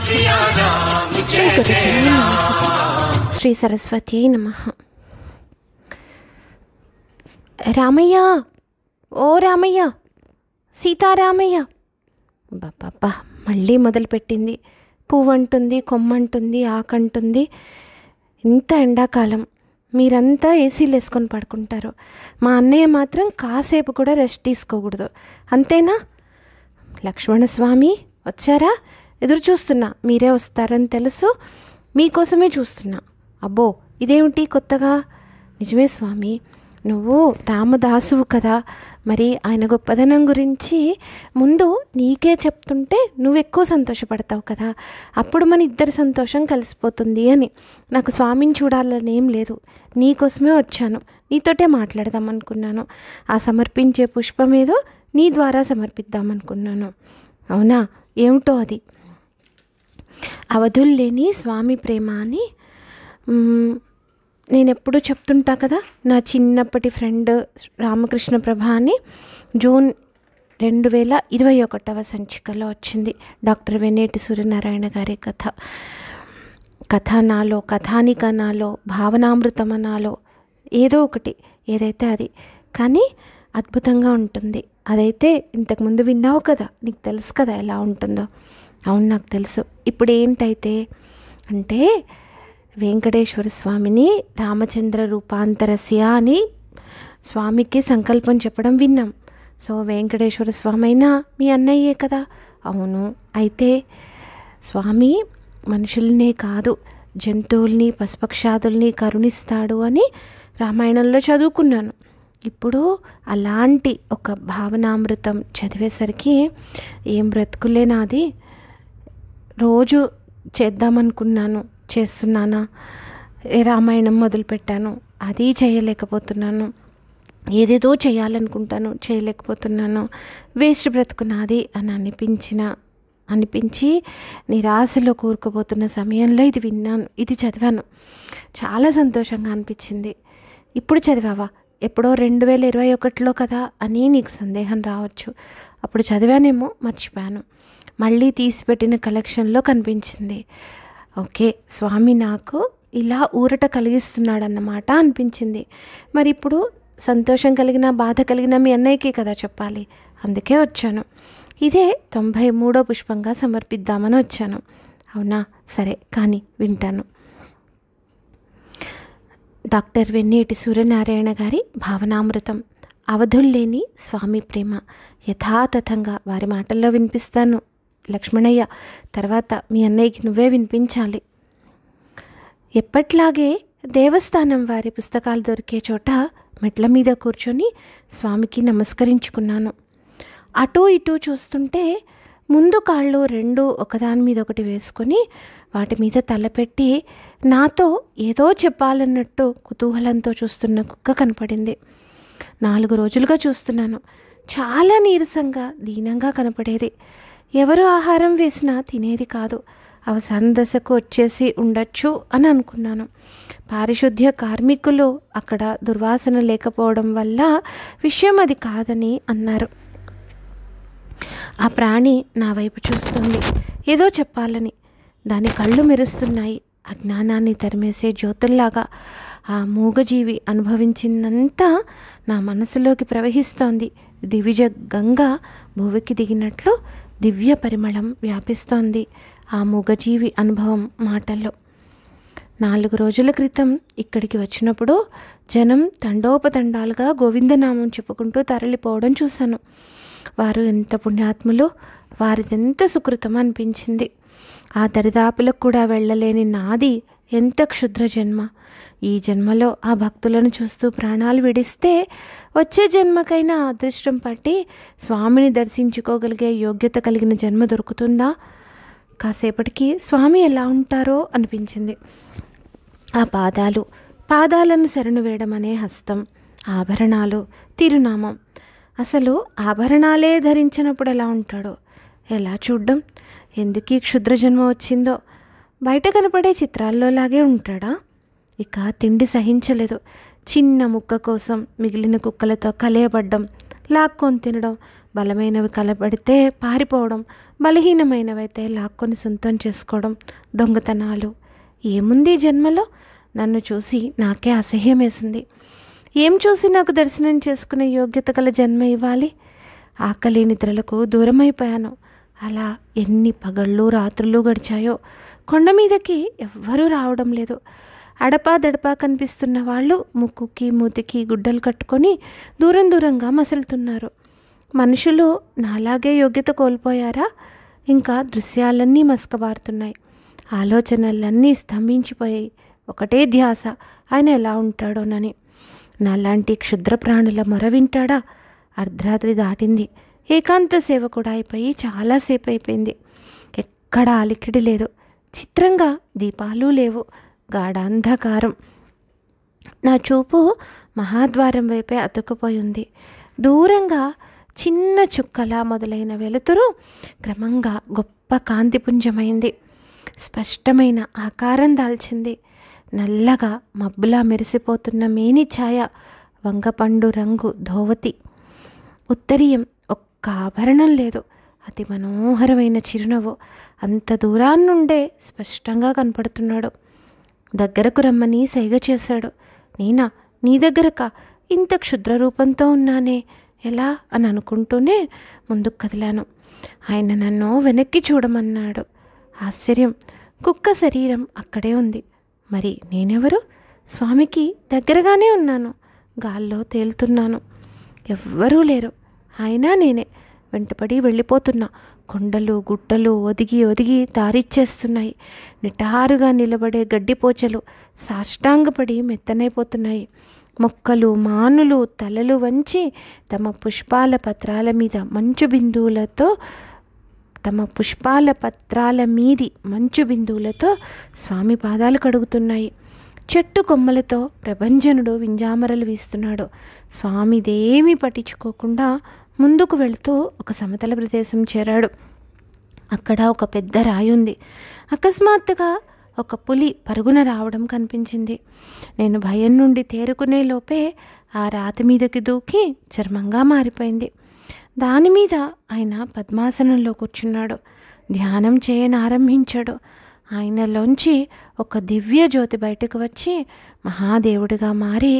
శ్రీ గురుభ్యో నమః. శ్రీ సరస్వత్యై నమః. రామయ్య, ఓ రామయ్య, సీతారామయ్య. బాబా మళ్ళీ మొదలుపెట్టింది. పువ్వంటుంది, కొమ్మంటుంది, ఆకంటుంది. ఇంత ఎండాకాలం మీరంతా ఏసీలు వేసుకొని పడుకుంటారు. మా అన్నయ్య మాత్రం కాసేపు కూడా రెస్ట్ తీసుకోకూడదు. అంతేనా? లక్ష్మణస్వామి వచ్చారా? ఎదురు చూస్తున్నా, మీరే వస్తారని తెలుసు, మీకోసమే చూస్తున్నా. అబ్బో ఇదేమిటి కొత్తగా? నిజమే స్వామి, నువ్వు రామదాసువు కదా, మరి ఆయన గొప్పదనం గురించి ముందు నీకే చెప్తుంటే నువ్వు ఎక్కువ సంతోషపడతావు కదా, అప్పుడు మన ఇద్దరి సంతోషం కలిసిపోతుంది అని. నాకు స్వామిని చూడాలని ఏం లేదు, నీకోసమే వచ్చాను, నీతోటే మాట్లాడదాం అనుకున్నాను. ఆ సమర్పించే పుష్పం ఏదో నీ ద్వారా సమర్పిద్దామనుకున్నాను. అవునా? ఏమిటో అది. అవధుల్లేని స్వామి ప్రేమ అని నేను ఎప్పుడూ చెప్తుంటా కదా. నా చిన్నప్పటి ఫ్రెండ్ రామకృష్ణ ప్రభ అని జూన్ 2021 సంచికలో వచ్చింది. డాక్టర్ వెన్నేటి సూర్యనారాయణ గారి కథ నాలో, కథానిక నాలో, భావనామృతం నాలో, ఏదో ఒకటి, ఏదైతే అది. కానీ అద్భుతంగా ఉంటుంది. అదైతే ఇంతకుముందు విన్నావు కదా, నీకు తెలుసు కదా ఎలా ఉంటుందో. అవును, నాకు తెలుసు. ఇప్పుడు ఏంటైతే అంటే వెంకటేశ్వర స్వామిని రామచంద్ర రూపాంతరస్య అని స్వామికి సంకల్పం చెప్పడం విన్నాం. సో వెంకటేశ్వర స్వామి అయినా మీ అన్నయ్యే కదా. అవును. అయితే స్వామి మనుషుల్నే కాదు, జంతువుల్ని, పశుపక్షాదుల్ని కరుణిస్తాడు అని రామాయణంలో చదువుకున్నాను. ఇప్పుడు అలాంటి ఒక భావనామృతం చదివేసరికి ఏం బ్రతుకులే నాది. రోజు చేద్దామనుకున్నాను, చేస్తున్నానా? రామాయణం మొదలుపెట్టాను, అది చేయలేకపోతున్నాను. ఏదేదో చేయాలనుకుంటాను, చేయలేకపోతున్నాను. వేస్ట్ బ్రతుకు నాది అని అనిపించి నిరాశలో కూరుకుపోతున్న సమయంలో ఇది విన్నాను, ఇది చదివాను. చాలా సంతోషంగా అనిపించింది. ఇప్పుడు చదివావా? ఎప్పుడో 2021లో కదా అని నీకు సందేహం రావచ్చు. అప్పుడు చదివానేమో, మర్చిపోయాను. మళ్ళీ తీసిపెట్టిన కలెక్షన్లో కనిపించింది. ఓకే, స్వామి నాకు ఇలా ఊరట కలిగిస్తున్నాడన్నమాట అనిపించింది. మరి ఇప్పుడు సంతోషం కలిగిన, బాధ కలిగిన మీ అన్నయ్యకే కదా చెప్పాలి. అందుకే వచ్చాను. ఇదే 93వ పుష్పంగా సమర్పిద్దామని వచ్చాను. అవునా? సరే కానీ వింటాను. డాక్టర్ వెన్నేటి సూర్యనారాయణ గారి భావనామృతం, అవధుల్లేని స్వామి ప్రేమ. యథాతథంగా వారి మాటల్లో వినిపిస్తాను. లక్ష్మణయ్య, తర్వాత మీ అన్నయ్యకి నువ్వే వినిపించాలి. ఎప్పట్లాగే దేవస్థానం వారి పుస్తకాలు దొరికే చోట మెట్ల మీద కూర్చొని స్వామికి నమస్కరించుకున్నాను. అటూ ఇటూ చూస్తుంటే ముందు కాళ్ళు రెండు ఒకదాని మీద ఒకటి వేసుకొని వాటి మీద తలపెట్టి నాతో ఏదో చెప్పాలన్నట్టు కుతూహలంతో చూస్తున్న కుక్క కనపడింది. 4 రోజులుగా చూస్తున్నాను. చాలా నీరసంగా, దీనంగా కనపడేది. ఎవరు ఆహారం వేసినా తినేది కాదు. అవసాన దశకు వచ్చేసి ఉండొచ్చు అని అనుకున్నాను. పారిశుద్ధ్య కార్మికులు అక్కడ దుర్వాసన లేకపోవడం వల్ల విషయం అది కాదని అన్నారు. ఆ ప్రాణి నా వైపు చూస్తుంది, ఏదో చెప్పాలని. దాని కళ్ళు మెరుస్తున్నాయి, అజ్ఞానాన్ని తరిమేసే జ్యోతుల్లాగా. ఆ మూగజీవి అనుభవించిందంతా నా మనసులోకి ప్రవహిస్తోంది. దివిజ గంగ భూమికి దిగినట్లు దివ్య పరిమళం వ్యాపిస్తోంది ఆ మూగజీవి అనుభవం మాటల్లో. 4 రోజుల క్రితం ఇక్కడికి వచ్చినప్పుడు జనం తండోపతండాలుగా గోవిందనామం చెప్పుకుంటూ తరలిపోవడం చూశాను. వారు ఎంత పుణ్యాత్ములు, వారిదెంత సుకృతం అనిపించింది. ఆ దరిదాపులకు కూడా వెళ్ళలేని నాది ఎంత క్షుద్ర జన్మ. ఈ జన్మలో ఆ భక్తులను చూస్తూ ప్రాణాలు విడిస్తే వచ్చే జన్మకైనా అదృష్టం పట్టి స్వామిని దర్శించుకోగలిగే యోగ్యత కలిగిన జన్మ దొరుకుతుందా? కాసేపటికి స్వామి ఎలా ఉంటారో అనిపించింది. ఆ పాదాలను శరణు వేయడం అనే హస్తం, ఆభరణాలు, తిరునామం. అసలు ఆభరణాలే ధరించినప్పుడు ఎలా ఉంటాడో, ఎలా చూడ్డం, ఎందుకు ఈ క్షుద్ర జన్మ వచ్చిందో. బయట కనపడే చిత్రాల్లో లాగే ఉంటాడా? ఇక తిండి సహించలేదు. చిన్న ముక్క కోసం మిగిలిన కుక్కలతో కలయబడ్డం, లాక్కొని తినడం, బలమైనవి కలబడితే పారిపోవడం, బలహీనమైనవైతే లాక్కొని సొంతం చేసుకోవడం, దొంగతనాలు. ఏముంది జన్మలో? నన్ను చూసి నాకే అసహ్యం వేసింది. ఏం చూసి నాకు దర్శనం చేసుకునే యోగ్యత గల జన్మ ఇవ్వాలి? ఆకలి నిద్రలకు దూరమైపోయాను. అలా ఎన్ని పగళ్ళు రాత్రులు గడిచాయో. కొండ మీదకి ఎవ్వరూ రావడం లేదు. అడపా దడపా కనిపిస్తున్న వాళ్ళు ముక్కుకి మూతికి గుడ్డలు కట్టుకొని దూరం దూరంగా మసులుతున్నారు. మనుషులు నాలాగే యోగ్యత కోల్పోయారా? ఇంకా దృశ్యాలన్నీ మసకబారుతున్నాయి. ఆలోచనలన్నీ స్తంభించిపోయాయి. ఒకటే ధ్యాస, ఆయన ఎలా ఉంటాడోనని. నాలాంటి క్షుద్ర ప్రాణుల మొర వింటాడా? అర్ధరాత్రి దాటింది. ఏకాంత సేవ కూడా అయిపోయి చాలాసేపు అయిపోయింది. ఎక్కడ అలికిడి లేదు. చిత్రంగా దీపాలు లేవు. గాఢాంధకారం. నా చూపు మహాద్వారం వైపే అతుక్కుపోయి ఉంది. దూరంగా చిన్న చుక్కలా మొదలైన వెలుతురు క్రమంగా గొప్ప కాంతిపుంజమైంది. స్పష్టమైన ఆకారం దాల్చింది. నల్లగా మబ్బులా మెరిసిపోతున్న మేని ఛాయ, వంగపండు రంగు ధోవతి, ఉత్తరీయం, ఒక్క ఆభరణం లేదు. అతి మనోహరమైన చిరునవ్వు అంత దూరాన్నుండే స్పష్టంగా కనపడుతున్నాడు. దగ్గరకు రమ్మని సైగ చేశాడు. నేనా? నీ దగ్గరకా? ఇంత క్షుద్ర రూపంతో ఉన్నానే, ఎలా అని అనుకుంటూనే ముందుకు కదిలాను. ఆయన నన్ను వెనక్కి చూడమన్నాడు. ఆశ్చర్యం, కుక్క శరీరం అక్కడే ఉంది. మరి నేనెవరు? స్వామికి దగ్గరగానే ఉన్నాను. గాల్లో తేలుతున్నాను. ఎవ్వరూ లేరు. అయినా నేనే. వెంటపడి వెళ్ళిపోతున్నా. కొండలు గుట్టలు ఒదిగి ఒదిగి దారిచ్చేస్తున్నాయి. నిటారుగా నిలబడే గడ్డిపోచలు సాష్టాంగపడి మెత్తనైపోతున్నాయి. మొక్కలు మానులు తలలు వంచి తమ పుష్పాల పత్రాల మీది మంచు బిందువులతో స్వామి పాదాలు కడుగుతున్నాయి. చెట్టు కొమ్మలతో ప్రభంజనుడు వింజామరలు వీస్తున్నాడు. స్వామిదేమీ పట్టించుకోకుండా ముందుకు వెళుతూ ఒక సమతల ప్రదేశం చేరాడు. అక్కడ ఒక పెద్ద రాయి ఉంది. అకస్మాత్తుగా ఒక పులి పరుగున రావడం కనిపించింది. నేను భయం నుండి తేరుకునే లోపే ఆ రాతి మీదకి దూకి చర్మంగా మారిపోయింది. దానిమీద ఆయన పద్మాసనంలో కూర్చున్నాడు. ధ్యానం చేయనారంభించాడు. ఆయనలోంచి ఒక దివ్య జ్యోతి బయటకు వచ్చి మహాదేవుడిగా మారి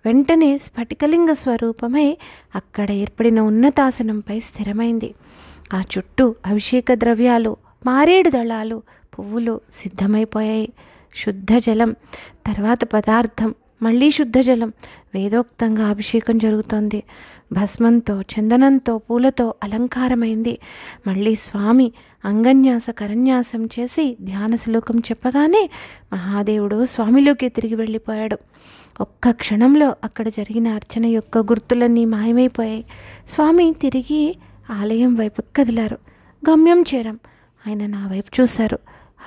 వెంటనే స్ఫటికలింగ స్వరూపమై అక్కడ ఏర్పడిన ఉన్నతాసనంపై స్థిరమైంది. ఆ చుట్టూ అభిషేక ద్రవ్యాలు, మారేడు దళాలు, పువ్వులు సిద్ధమైపోయాయి. శుద్ధ జలం, తర్వాత పదార్థం, మళ్ళీ శుద్ధ జలం. వేదోక్తంగా అభిషేకం జరుగుతోంది. భస్మంతో, చందనంతో, పూలతో అలంకారమైంది. మళ్ళీ స్వామి అంగన్యాస కరన్యాసం చేసి ధ్యాన శ్లోకం చెప్పగానే మహాదేవుడు స్వామిలోకి తిరిగి వెళ్ళిపోయాడు. ఒక్క క్షణంలో అక్కడ జరిగిన అర్చన యొక్క గుర్తులన్నీ మాయమైపోయాయి. స్వామి తిరిగి ఆలయం వైపు కదిలారు. గమ్యం చేరాం. ఆయన నా వైపు చూశారు.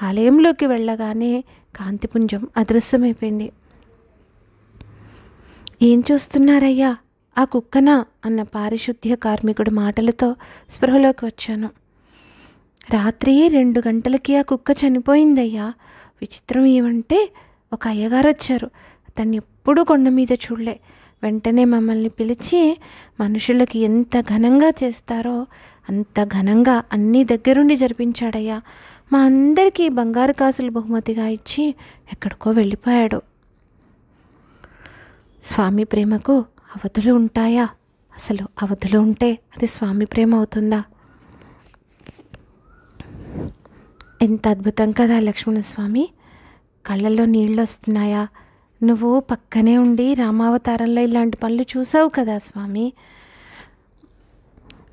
ఆలయంలోకి వెళ్ళగానే కాంతిపుంజం అదృశ్యమైపోయింది. ఏం చూస్తున్నారయ్యా? ఆ కుక్కనా అన్న పారిశుద్ధ్య కార్మికుడి మాటలతో స్పృహలోకి వచ్చాను. రాత్రి 2 గంటలకి ఆ కుక్క చనిపోయిందయ్యా. విచిత్రం ఏమంటే ఒక అయ్యగారు వచ్చారు. అతన్ని ఎప్పుడూ కొండ మీద చూడలే. వెంటనే మమ్మల్ని పిలిచి మనుషులకి ఎంత ఘనంగా చేస్తారో అంత ఘనంగా అన్నీ దగ్గరుండి జరిపించాడయ్యా. మా అందరికీ బంగారు కాసులు బహుమతిగా ఇచ్చి ఎక్కడికో వెళ్ళిపోయాడు. స్వామి ప్రేమకు అవధులు ఉంటాయా? అసలు అవధులు ఉంటే అది స్వామి ప్రేమ అవుతుందా? ఎంత అద్భుతం కదా లక్ష్మణస్వామి. కళ్ళల్లో నీళ్ళు వస్తున్నాయా? నువ్వు పక్కనే ఉండి రామావతారంలో ఇలాంటి పనులు చూసావు కదా స్వామి.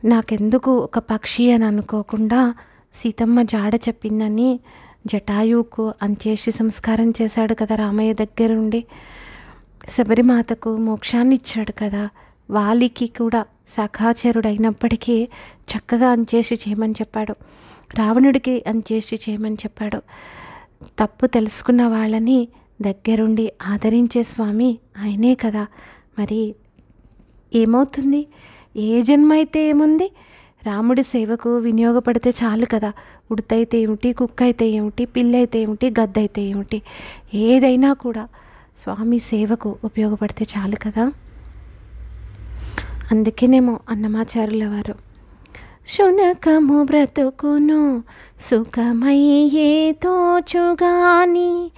నాకెందుకు ఒక పక్షి అని అనుకోకుండా సీతమ్మ జాడ చెప్పిందని జటాయువుకు అంత్యేష్టి సంస్కారం చేశాడు కదా రామయ్య దగ్గరుండి. శబరిమాతకు మోక్షాన్ని ఇచ్చాడు కదా. వాలికి కూడా సఖాచరుడైనప్పటికీ చక్కగా అంత్యేష్టి చేయమని చెప్పాడు. రావణుడికి అంత్యేష్టి చేయమని చెప్పాడు. తప్పు తెలుసుకున్న వాళ్ళని దగ్గరుండి ఆదరించే స్వామి ఆయనే కదా. మరి ఏమవుతుంది? ఏ జన్మ అయితే ఏముంది? రాముడి సేవకు వినియోగపడితే చాలు కదా. ఉడతైతే ఏమిటి, కుక్క అయితే ఏమిటి, పిల్లి అయితే ఏమిటి, గద్ద అయితే ఏమిటి, ఏదైనా కూడా స్వామి సేవకు ఉపయోగపడితే చాలు కదా. అందుకేనేమో అన్నమాచార్యుల వారు శునకము బ్రతుకును సుఖమయ్యే తోచుగాని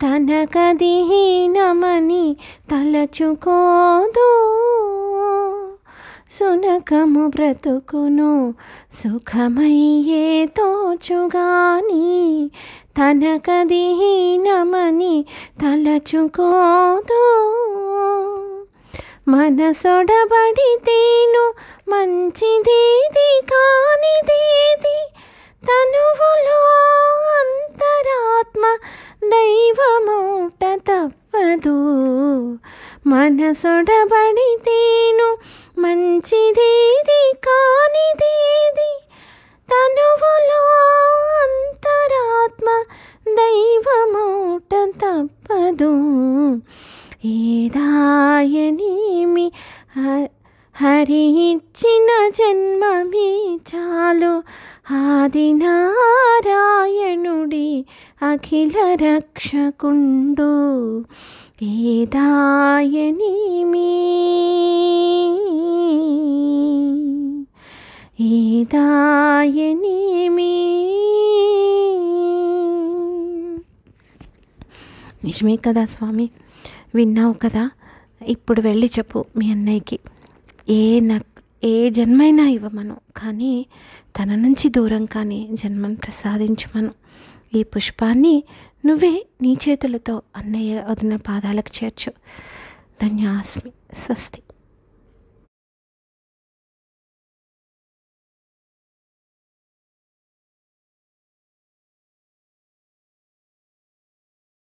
తనకదీనమని తలచుకోదు. శునకము బ్రతుకును సుఖమయ్యే తోచుగాని తనకదీనమని తలచుకోదు. మనసొడబడితేను మంచిదేది కానిదేది తనువులో అంతరాత్మ దైవమౌట తప్పదు. మనసొడబడితేను మంచిదేది కానిదేది తనువులో అంతరాత్మ దైవమౌట తప్పదు. ఏదాయనేమి హరి ఇచ్చిన జన్మమే చాలు ఆదినారాయణుడి అఖిల రక్షకుండు. ఏదాయనేమి నిజమే కదా స్వామి, విన్నావు కదా. ఇప్పుడు వెళ్ళి చెప్పు మీ అన్నయ్యకి, ఏ జన్మైనా ఇవ్వమను, కానీ తన నుంచి దూరం కానీ జన్మను ప్రసాదించమను. ఈ పుష్పాన్ని నువ్వే నీ చేతులతో అన్నయ్య వదిన పాదాలకు చేర్చు. ధన్యాస్మి. స్వస్తి.